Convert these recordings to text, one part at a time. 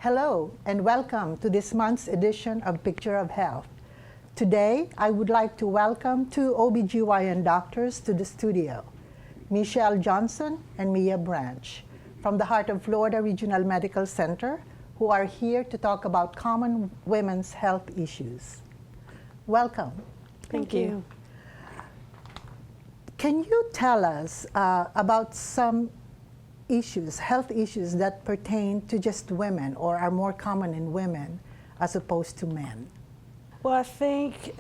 Hello and welcome to this month's edition of Picture of Health. Today, I would like to welcome two OBGYN doctors to the studio, Michele Johnson and Mia Branch, from the Heart of Florida Regional Medical Center, who are here to talk about common women's health issues. Welcome. Thank you. Can you tell us about some issues, health issues that pertain to just women or are more common in women as opposed to men? Well, I think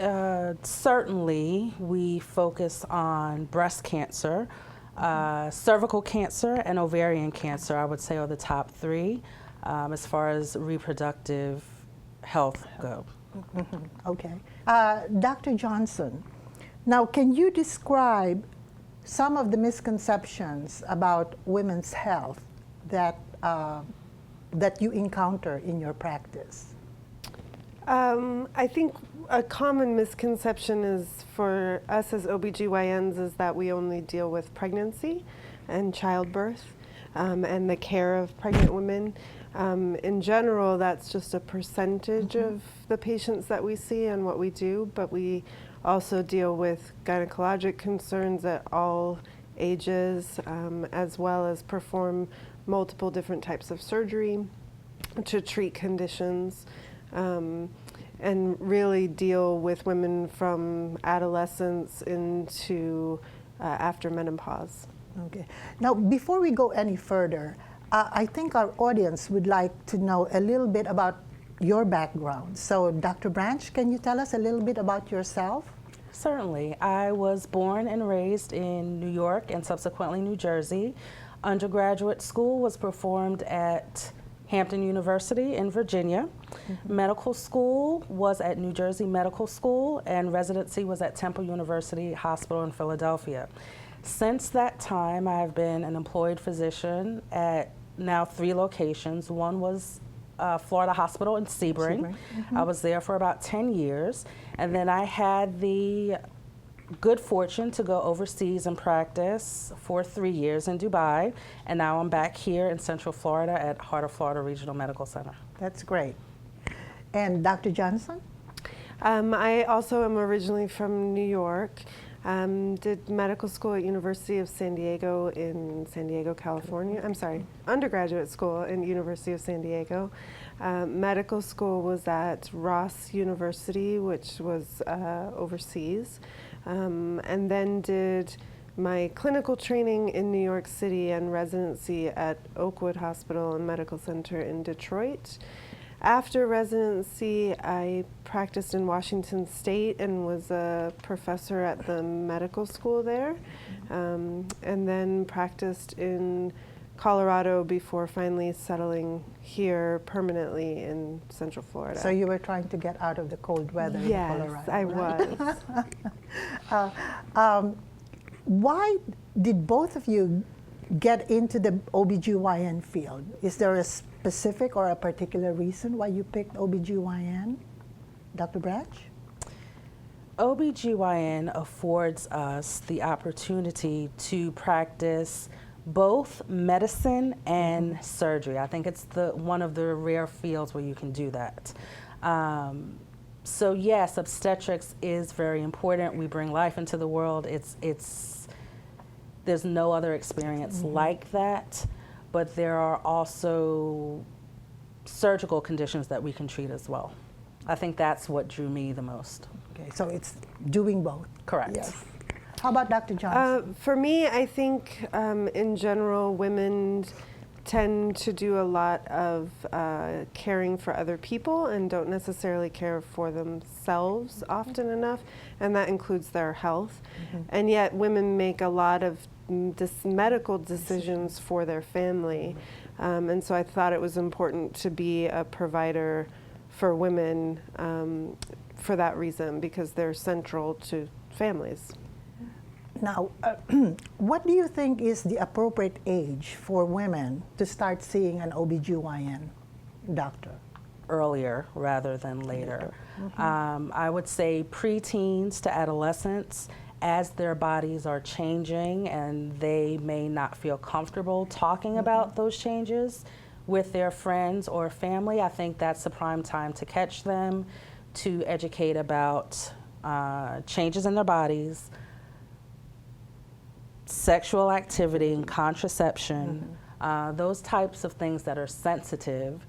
certainly we focus on breast cancer, cervical cancer, and ovarian cancer, I would say, are the top three as far as reproductive health go. Okay. Dr. Johnson, now can you describe some of the misconceptions about women's health that you encounter in your practice? I think a common misconception is for us as OBGYNs is that we only deal with pregnancy and childbirth and the care of pregnant women. In general, that's just a percentage of the patients that we see and what we do, but we also deal with gynecologic concerns at all ages, as well as perform multiple different types of surgery to treat conditions, and really deal with women from adolescence into after menopause. Okay. Now, before we go any further, I think our audience would like to know a little bit about your background. So, Dr. Branch, can you tell us a little bit about yourself? Certainly. I was born and raised in New York and subsequently New Jersey. Undergraduate school was performed at Hampton University in Virginia. Medical school was at New Jersey Medical School, and residency was at Temple University Hospital in Philadelphia. Since that time, I've been an employed physician at now 3 locations. One was Florida Hospital in Sebring. I was there for about 10 years, and then I had the good fortune to go overseas and practice for 3 years in Dubai, and now I'm back here in Central Florida at Heart of Florida Regional Medical Center. That's great. And Dr. Johnson? I also am originally from New York. Did medical school at University of San Diego in San Diego, California. I'm sorry, undergraduate school in University of San Diego. Medical school was at Ross University, which was overseas. And then did my clinical training in New York City and residency at Oakwood Hospital and Medical Center in Detroit. After residency, I practiced in Washington State and was a professor at the medical school there, and then practiced in Colorado before finally settling here permanently in Central Florida. So you were trying to get out of the cold weather in Colorado. Yes, I was. Why did both of you get into the OBGYN field? Is there a specific or a particular reason why you picked OBGYN? Dr. Branch? OBGYN affords us the opportunity to practice both medicine and surgery. I think it's one of the rare fields where you can do that. So yes, obstetrics is very important. We bring life into the world. There's no other experience like that, but there are also surgical conditions that we can treat as well. I think that's what drew me the most. Okay, so it's doing both. Correct. Yes. How about Dr. Johnson? For me, I think in general, women tend to do a lot of caring for other people and don't necessarily care for themselves often enough, and that includes their health. And yet women make a lot of medical decisions for their family. And so I thought it was important to be a provider for women for that reason, because they're central to families. Now, what do you think is the appropriate age for women to start seeing an OBGYN doctor? Earlier rather than later. I would say preteens to adolescents, as their bodies are changing and they may not feel comfortable talking about those changes, with their friends or family, I think that's the prime time to catch them, to educate about changes in their bodies, sexual activity and contraception, those types of things that are sensitive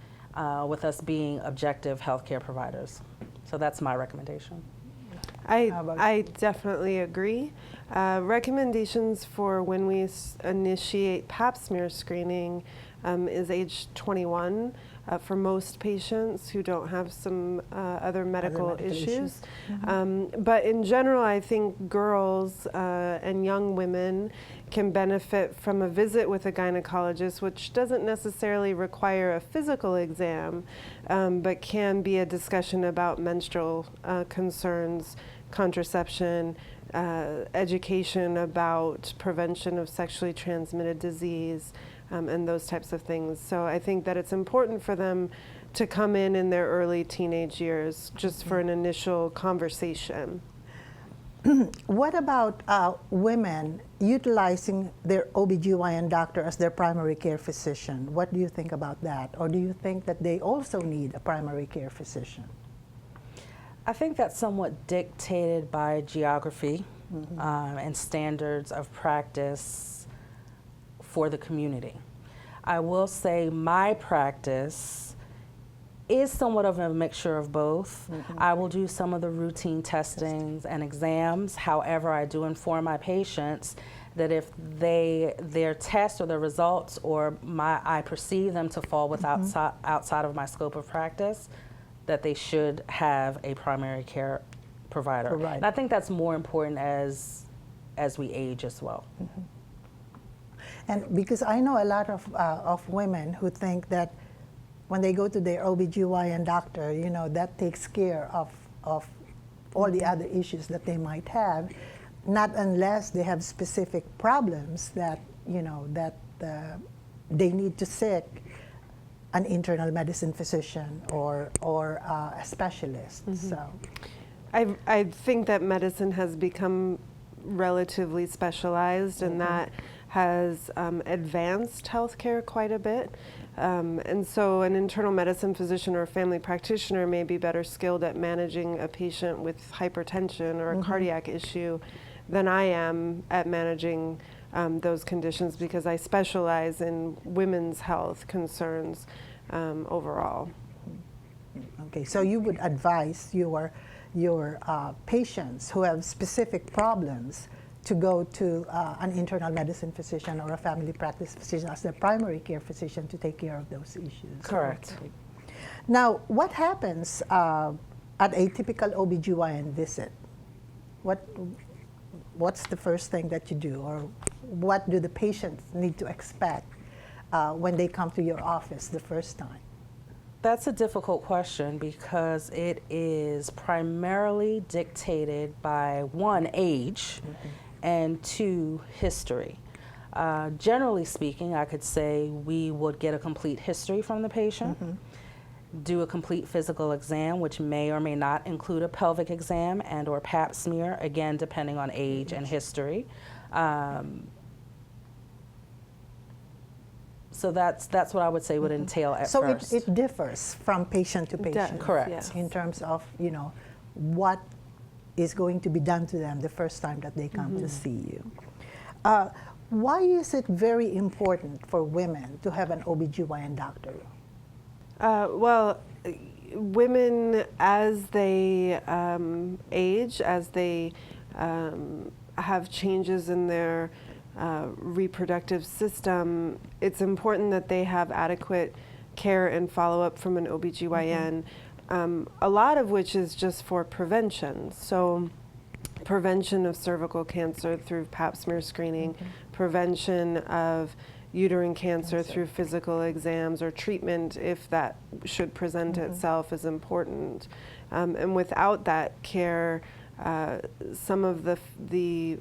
with us being objective healthcare providers. So that's my recommendation. I definitely agree. Recommendations for when we initiate pap smear screening is age 21 for most patients who don't have some other medical issues. But in general, I think girls and young women can benefit from a visit with a gynecologist, which doesn't necessarily require a physical exam, but can be a discussion about menstrual concerns, contraception, education about prevention of sexually transmitted disease, and those types of things. So I think that it's important for them to come in their early teenage years just for an initial conversation. What about women utilizing their OBGYN doctor as their primary care physician? What do you think about that? Or do you think that they also need a primary care physician? I think that's somewhat dictated by geography and standards of practice for the community. I will say my practice is somewhat of a mixture of both. I will do some of the routine testings and exams. However, I do inform my patients that if their tests or their results or I perceive them to fall outside of my scope of practice, that they should have a primary care provider. And I think that's more important as we age as well. And because I know a lot of women who think that when they go to their OBGYN doctor, you know, that takes care of all the other issues that they might have, not unless they have specific problems that, you know, that they need to seek an internal medicine physician or a specialist. So, I think that medicine has become relatively specialized, and that has advanced healthcare quite a bit. And so an internal medicine physician or a family practitioner may be better skilled at managing a patient with hypertension or a cardiac issue than I am at managing those conditions, because I specialize in women's health concerns overall. Okay, so you would advise your patients who have specific problems to go to an internal medicine physician or a family practice physician as their primary care physician to take care of those issues. Correct. Okay. Now, what happens at a typical OBGYN visit? What's the first thing that you do, or what do the patients need to expect when they come to your office the first time? That's a difficult question because it is primarily dictated by, one, age, and two, history. Generally speaking, I could say we would get a complete history from the patient, do a complete physical exam, which may or may not include a pelvic exam and or pap smear, again, depending on age and history. So that's what I would say would entail at first. So it differs from patient to patient. Correct. Yes. In terms of, you know, what is going to be done to them the first time that they come to see you. Why is it very important for women to have an OBGYN doctor? Well, women, as they age, as they have changes in their reproductive system, it's important that they have adequate care and follow-up from an OBGYN, a lot of which is just for prevention. So prevention of cervical cancer through pap smear screening, prevention of uterine cancer through physical exams, or treatment if that should present itself is important. And without that care, some of the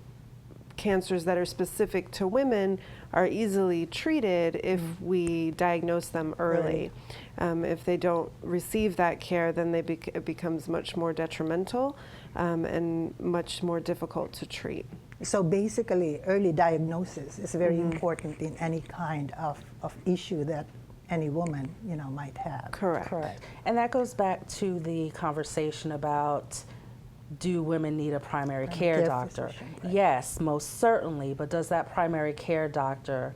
cancers that are specific to women are easily treated if we diagnose them early. If they don't receive that care, then it becomes much more detrimental and much more difficult to treat. So basically, early diagnosis is very important in any kind of issue that any woman, might have. Correct. Correct. And that goes back to the conversation about, do women need a primary care care doctor? physician, right. Yes, most certainly, but does that primary care doctor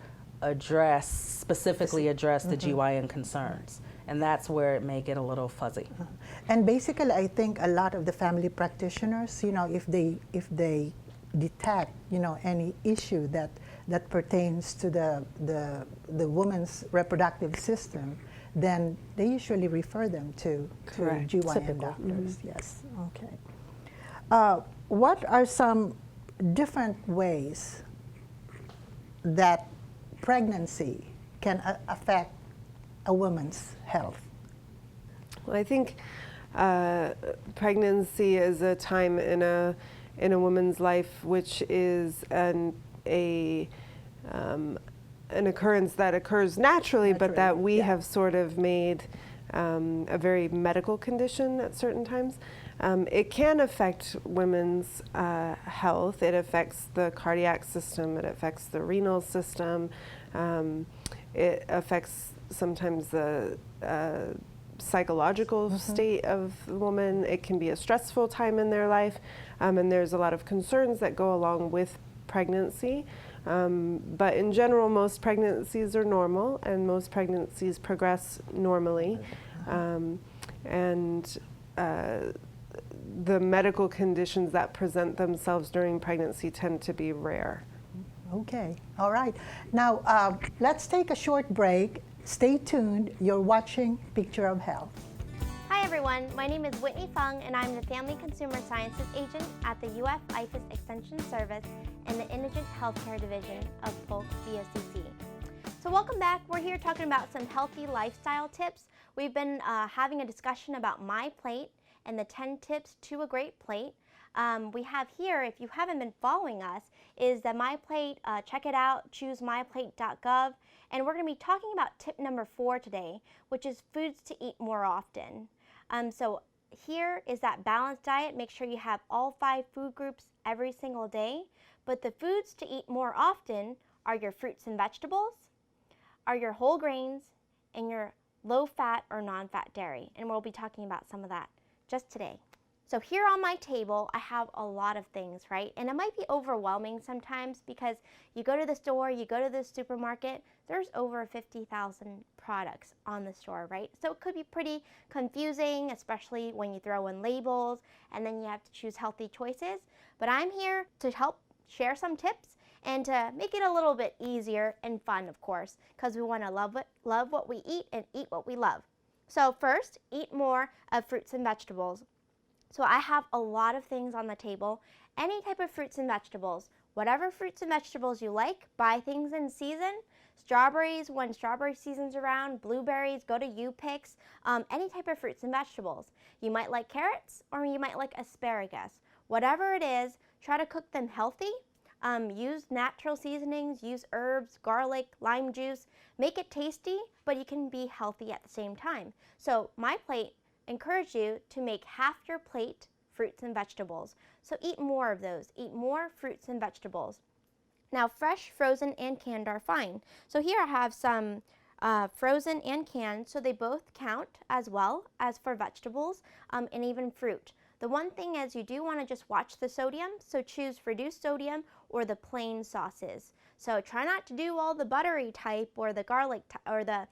specifically address the GYN concerns? And that's where it may get a little fuzzy. And basically, I think a lot of the family practitioners, if they detect, any issue that pertains to the woman's reproductive system, then they usually refer them to Correct. GYN Typical. doctors. Yes. Okay. What are some different ways that pregnancy can affect a woman's health? Well, I think pregnancy is a time in a woman's life which is an occurrence that occurs naturally, but that we have sort of made a very medical condition at certain times. It can affect women's health. It affects the cardiac system. It affects the renal system. It affects sometimes the psychological state of the woman. It can be a stressful time in their life, and there's a lot of concerns that go along with pregnancy. But in general, most pregnancies are normal, and most pregnancies progress normally. The medical conditions that present themselves during pregnancy tend to be rare. Okay, all right. Now, let's take a short break. Stay tuned. You're watching Picture of Health. Hi everyone, my name is Whitney Fung and I'm the Family Consumer Sciences Agent at the UF IFAS Extension Service in the Indigent Healthcare Division of Polk VOCC. So welcome back. We're here talking about some healthy lifestyle tips. We've been having a discussion about My Plate and the 10 tips to a great plate. We have here, if you haven't been following us, is the My Plate. Check it out, choosemyplate.gov. And we're going to be talking about tip number 4 today, which is foods to eat more often. So here is that balanced diet. Make sure you have all 5 food groups every single day. But the foods to eat more often are your fruits and vegetables, are your whole grains, and your low-fat or non-fat dairy. And we'll be talking about some of that just today. So here on my table, I have a lot of things, right? And it might be overwhelming sometimes because you go to the store, you go to the supermarket, there's over 50,000 products on the store, right? So it could be pretty confusing, especially when you throw in labels and then you have to choose healthy choices. But I'm here to help share some tips and to make it a little bit easier and fun, of course, because we want to love what we eat and eat what we love. So first, eat more of fruits and vegetables. So I have a lot of things on the table, any type of fruits and vegetables. Whatever fruits and vegetables you like, buy things in season. Strawberries, when strawberry season's around, blueberries, go to U-Picks, any type of fruits and vegetables. You might like carrots or you might like asparagus. Whatever it is, try to cook them healthy. Use natural seasonings, use herbs, garlic, lime juice. Make it tasty, but you can be healthy at the same time. So My Plate encourage you to make half your plate fruits and vegetables. So eat more of those. Eat more fruits and vegetables. Now, fresh, frozen, and canned are fine. So here I have some frozen and canned, so they both count as well as for vegetables and even fruit. The one thing is you do want to just watch the sodium, so choose reduced sodium or the plain sauces. So try not to do all the buttery type or the garlic or the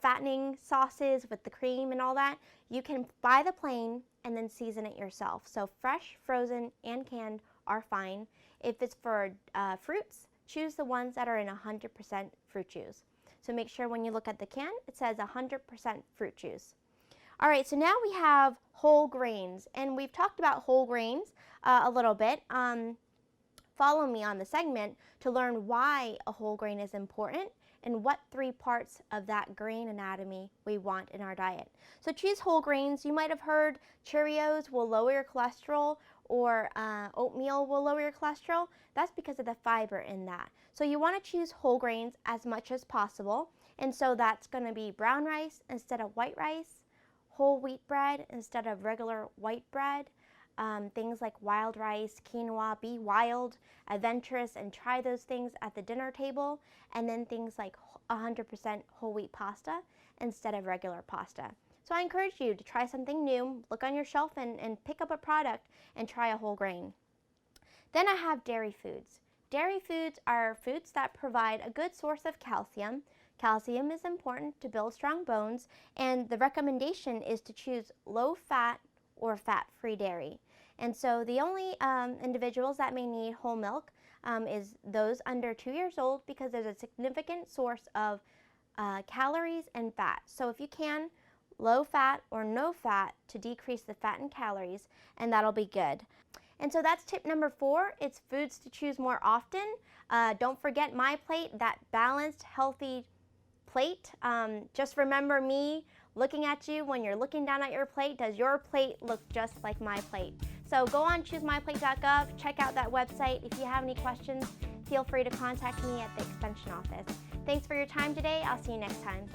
fattening sauces with the cream and all that. You can buy the plain and then season it yourself. So fresh, frozen, and canned are fine. If it's for fruits, choose the ones that are in 100% fruit juice. So make sure when you look at the can, it says 100% fruit juice. All right, so now we have whole grains, and we've talked about whole grains a little bit. Follow me on the segment to learn why a whole grain is important and what 3 parts of that grain anatomy we want in our diet. So choose whole grains. You might have heard Cheerios will lower your cholesterol or oatmeal will lower your cholesterol. That's because of the fiber in that. So you want to choose whole grains as much as possible. And so that's going to be brown rice instead of white rice, whole wheat bread instead of regular white bread, things like wild rice, quinoa. Be wild, adventurous, and try those things at the dinner table. And then things like 100% whole wheat pasta instead of regular pasta. So I encourage you to try something new, look on your shelf and pick up a product and try a whole grain. Then I have dairy foods. Dairy foods are foods that provide a good source of calcium. Calcium is important to build strong bones, and the recommendation is to choose low-fat or fat-free dairy. And so the only individuals that may need whole milk is those under 2 years old, because there's a significant source of calories and fat. So if you can, low fat or no fat to decrease the fat and calories, and that'll be good. And so that's tip number 4. It's foods to choose more often. Don't forget my plate, that balanced, healthy plate. Just remember me looking at you when you're looking down at your plate. Does your plate look just like my plate? So go on choosemyplate.gov, check out that website. If you have any questions, feel free to contact me at the Extension office. Thanks for your time today. I'll see you next time.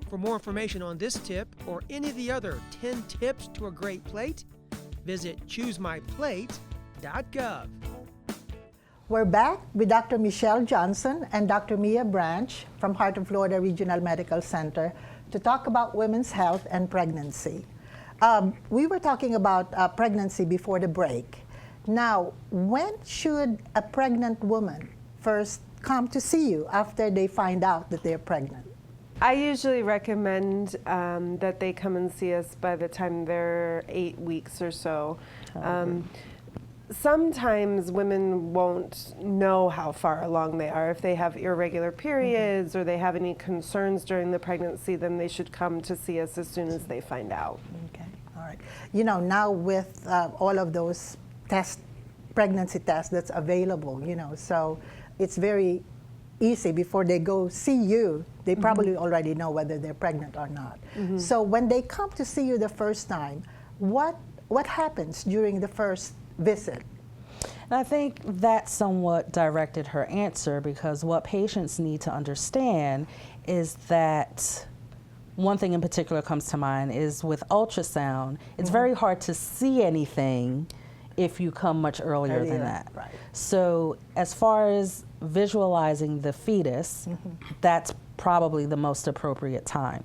For more information on this tip or any of the other 10 tips to a great plate, visit choosemyplate.gov. We're back with Dr. Michele Johnson and Dr. Mia Branch from Heart of Florida Regional Medical Center to talk about women's health and pregnancy. We were talking about pregnancy before the break. Now, when should a pregnant woman first come to see you after they find out that they're pregnant? I usually recommend that they come and see us by the time they're 8 weeks or so. Sometimes women won't know how far along they are. If they have irregular periods or they have any concerns during the pregnancy, then they should come to see us as soon as they find out. Okay, all right. You know, now with all of those pregnancy tests that's available, so it's very easy. Before they go see you, they probably already know whether they're pregnant or not. So when they come to see you the first time, what happens during the first visit? And I think that somewhat directed her answer, because what patients need to understand is that one thing in particular comes to mind is with ultrasound, it's very hard to see anything if you come much earlier than that. Right. So as far as visualizing the fetus, that's probably the most appropriate time.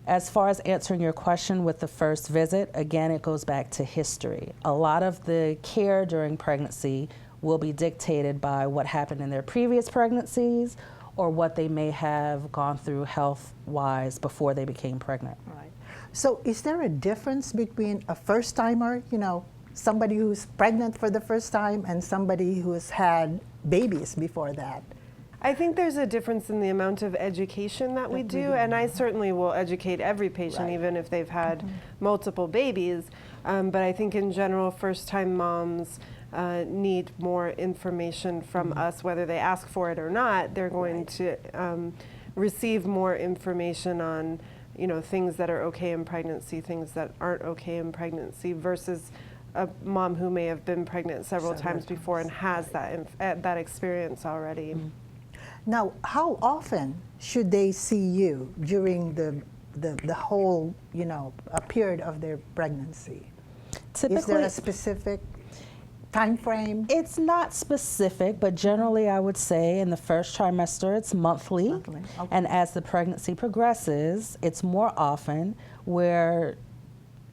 As far as answering your question with the first visit, again, it goes back to history. A lot of the care during pregnancy will be dictated by what happened in their previous pregnancies or what they may have gone through health-wise before they became pregnant. Right. So is there a difference between a first-timer, somebody who's pregnant for the first time, and somebody who's had babies before that? I think there's a difference in the amount of education that we do, and I certainly will educate every patient, even if they've had multiple babies. But I think in general, first-time moms need more information from us, whether they ask for it or not. They're going to receive more information on, things that are okay in pregnancy, things that aren't okay in pregnancy, versus a mom who may have been pregnant several times before and has that experience already. Now, how often should they see you during the whole, period of their pregnancy? Typically, is there a specific time frame? It's not specific, but generally I would say in the first trimester it's monthly. Okay. And as the pregnancy progresses, it's more often, where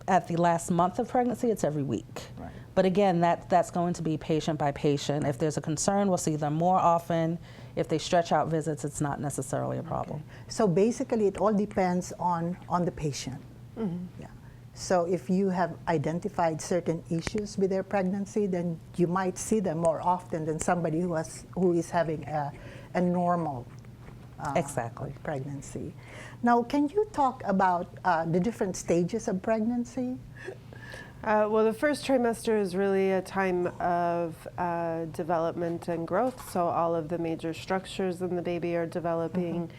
at the last month of pregnancy it's every week. Right. But again, that's going to be patient by patient. If there's a concern, we'll see them more often. If they stretch out visits, it's not necessarily a problem. Okay. So basically it all depends on the patient. Yeah. So if you have identified certain issues with their pregnancy, then you might see them more often than somebody who is having a normal Exactly. pregnancy. Now, can you talk about the different stages of pregnancy? Well, the first trimester is really a time of development and growth, so all of the major structures in the baby are developing.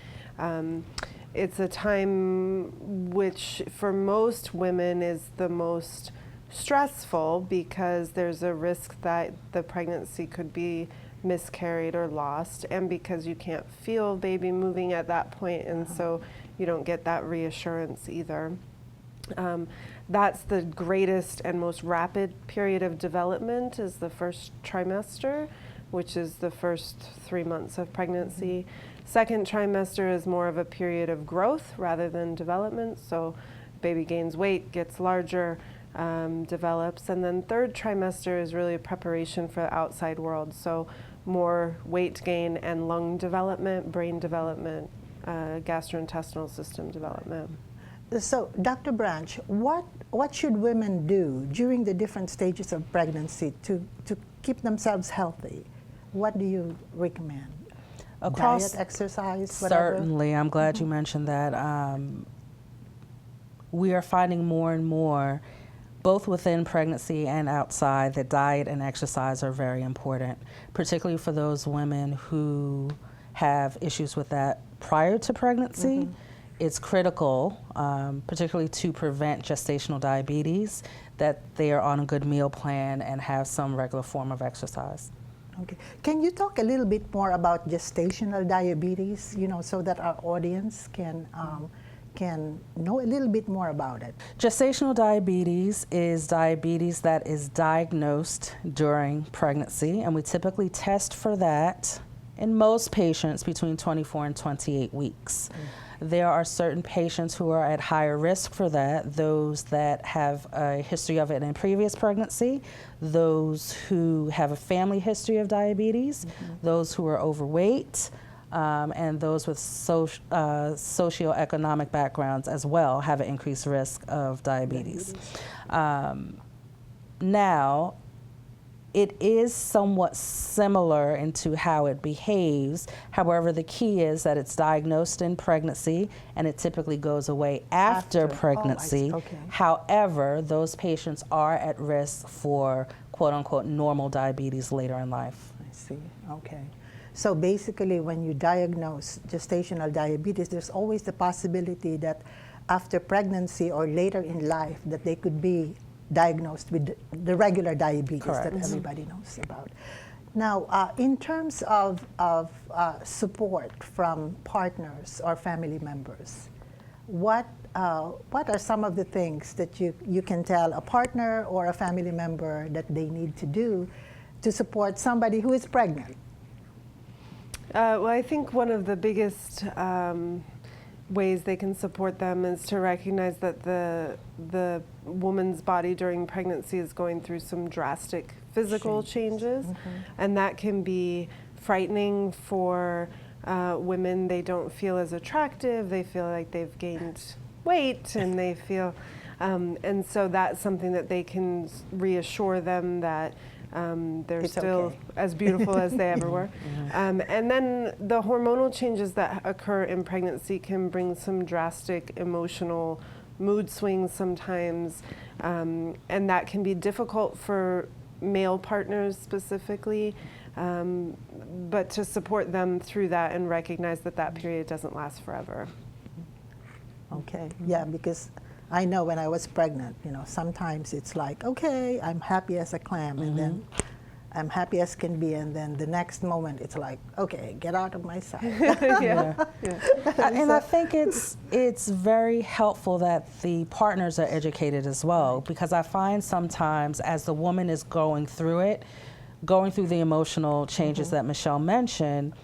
It's a time which for most women is the most stressful, because there's a risk that the pregnancy could be miscarried or lost, and because you can't feel baby moving at that point, and so you don't get that reassurance either. that's the greatest and most rapid period of development is the first trimester, which is the first 3 months of pregnancy. Second trimester is more of a period of growth rather than development, so baby gains weight, gets larger, develops. And then third trimester is really a preparation for the outside world, so more weight gain and lung development, brain development, gastrointestinal system development. So, Dr. Branch, what should women do during the different stages of pregnancy to keep themselves healthy? What do you recommend? Across diet, exercise, whatever? Certainly, I'm glad you mentioned that. We are finding more and more, both within pregnancy and outside, that diet and exercise are very important, particularly for those women who have issues with that prior to pregnancy. It's critical, particularly to prevent gestational diabetes, that they are on a good meal plan and have some regular form of exercise. Okay. Can you talk a little bit more about gestational diabetes, so that our audience can know a little bit more about it? Gestational diabetes is diabetes that is diagnosed during pregnancy, and we typically test for that in most patients between 24 and 28 weeks. There are certain patients who are at higher risk for that, those that have a history of it in previous pregnancy, those who have a family history of diabetes, those who are overweight, and those with socioeconomic backgrounds as well have an increased risk of diabetes. Now, it is somewhat similar into how it behaves. However, the key is that it's diagnosed in pregnancy and it typically goes away after pregnancy. Oh, I see. Okay. However, those patients are at risk for quote unquote normal diabetes later in life. I see. Okay. So basically, when you diagnose gestational diabetes, there's always the possibility that after pregnancy or later in life that they could be diagnosed with the regular diabetes Correct. that everybody knows about. Now, in terms of support from partners or family members, what are some of the things that you can tell a partner or a family member that they need to do to support somebody who is pregnant? Well, I think one of the biggest ways they can support them is to recognize that the woman's body during pregnancy is going through some drastic physical changes, and that can be frightening for women. They don't feel as attractive, they feel like they've gained weight, and they feel, and so that's something that they can reassure them that they're it's still okay. as beautiful as they ever were. And then the hormonal changes that occur in pregnancy can bring some drastic emotional mood swings sometimes, and that can be difficult for male partners specifically, but to support them through that and recognize that that period doesn't last forever. Okay, yeah, because I know when I was pregnant, sometimes it's like, okay, I'm happy as a clam, and then I'm happy as can be, and then the next moment it's like, okay, get out of my sight. And I think it's very helpful that the partners are educated as well, because I find sometimes as the woman is going through the emotional changes that Michele mentioned,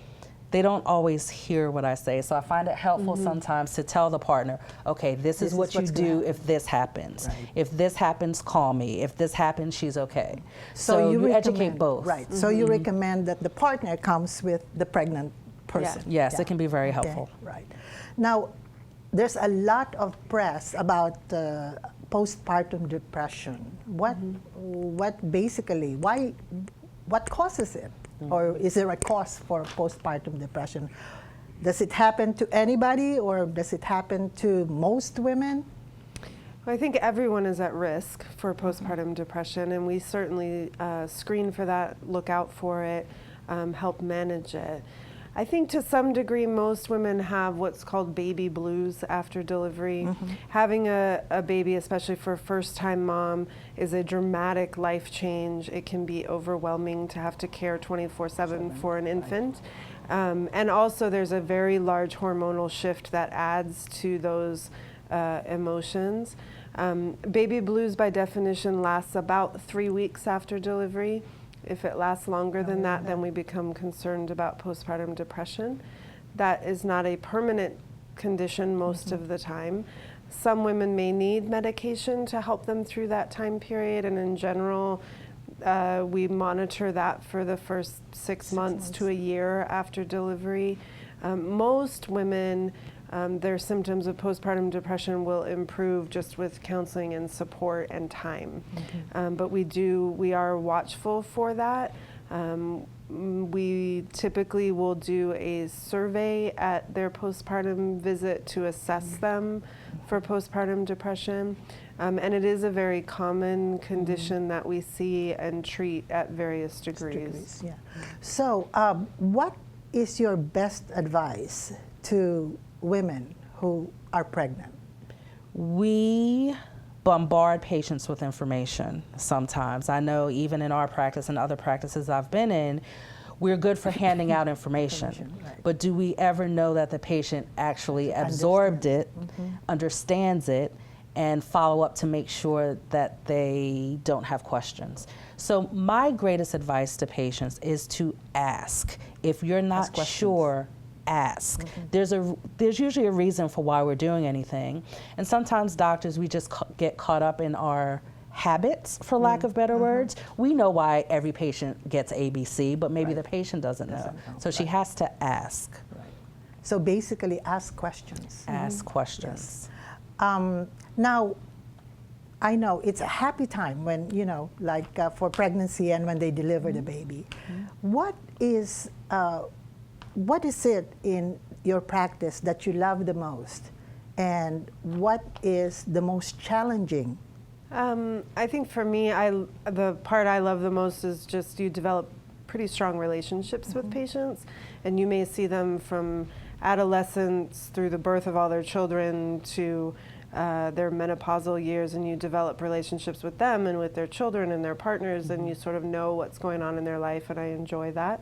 they don't always hear what I say. So I find it helpful sometimes to tell the partner, okay, this is what you do if this happens. Right. If this happens, call me. If this happens, she's okay. So you educate both. Right, so you recommend that the partner comes with the pregnant person. Yes, it can be very helpful. Right. Now, there's a lot of press about postpartum depression. What causes it? Or is there a cause for postpartum depression? Does it happen to anybody, or does it happen to most women? Well, I think everyone is at risk for postpartum depression, and we certainly screen for that, look out for it, help manage it. I think to some degree most women have what's called baby blues after delivery. Having a baby, especially for a first-time mom, is a dramatic life change. It can be overwhelming to have to care 24/7 for an infant. And also there's a very large hormonal shift that adds to those emotions. Baby blues by definition lasts about 3 weeks after delivery. If it lasts longer than that, then we become concerned about postpartum depression. That is not a permanent condition most of the time. Some women may need medication to help them through that time period, and in general, we monitor that for the first 6 months to a year after delivery. Most women, their symptoms of postpartum depression will improve just with counseling and support and time. But we are watchful for that. We typically will do a survey at their postpartum visit to assess them for postpartum depression. And it is a very common condition that we see and treat at various degrees. Yeah. So what is your best advice to women who are pregnant? We bombard patients with information sometimes. I know even in our practice and other practices I've been in, we're good for handing out information. Right. But do we ever know that the patient actually absorbed it, understands it, and follow up to make sure that they don't have questions? So my greatest advice to patients is to ask. If you're not sure, ask. There's usually a reason for why we're doing anything. And sometimes doctors, we just get caught up in our habits, for lack of better words. We know why every patient gets ABC, but maybe the patient doesn't know. So she has to ask. Right. So basically ask questions. Ask questions. Yes. Now, I know it's a happy time when, like for pregnancy and when they deliver the baby. What is it in your practice that you love the most? And what is the most challenging? I think for me, the part I love the most is just you develop pretty strong relationships with patients, and you may see them from adolescence through the birth of all their children to their menopausal years, and you develop relationships with them and with their children and their partners, and you sort of know what's going on in their life, and I enjoy that.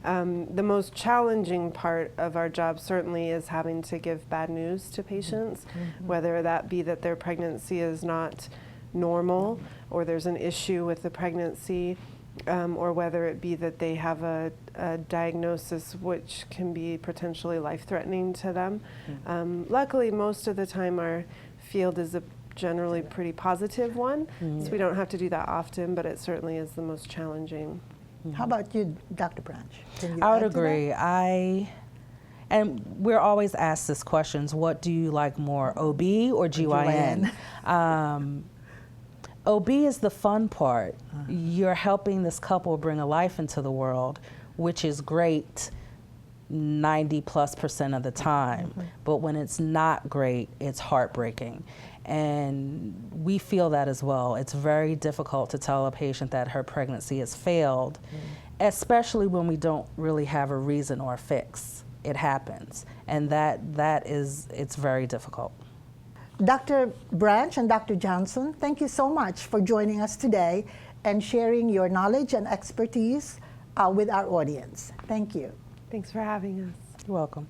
The most challenging part of our job certainly is having to give bad news to patients, whether that be that their pregnancy is not normal or there's an issue with the pregnancy, or whether it be that they have a diagnosis which can be potentially life-threatening to them. Luckily, most of the time our field is a generally pretty positive one, so we don't have to do that often, but it certainly is the most challenging. How about you, Dr. Branch? Can you I would add to agree. that? And we're always asked this questions, what do you like more, OB or GYN? OB is the fun part. You're helping this couple bring a life into the world, which is great 90+% of the time. But when it's not great, it's heartbreaking. And we feel that as well. It's very difficult to tell a patient that her pregnancy has failed, especially when we don't really have a reason or a fix. It happens. And it's very difficult. Dr. Branch and Dr. Johnson, thank you so much for joining us today and sharing your knowledge and expertise with our audience. Thank you. Thanks for having us. You're welcome.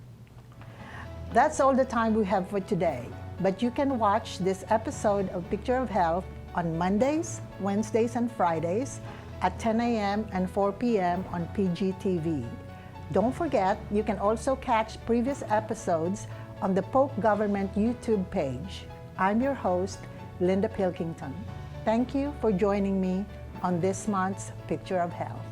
That's all the time we have for today, but you can watch this episode of Picture of Health on Mondays, Wednesdays, and Fridays at 10 a.m. and 4 p.m. on PGTV. Don't forget, you can also catch previous episodes on the Polk Government YouTube page. I'm your host, Linda Pilkington. Thank you for joining me on this month's Picture of Health.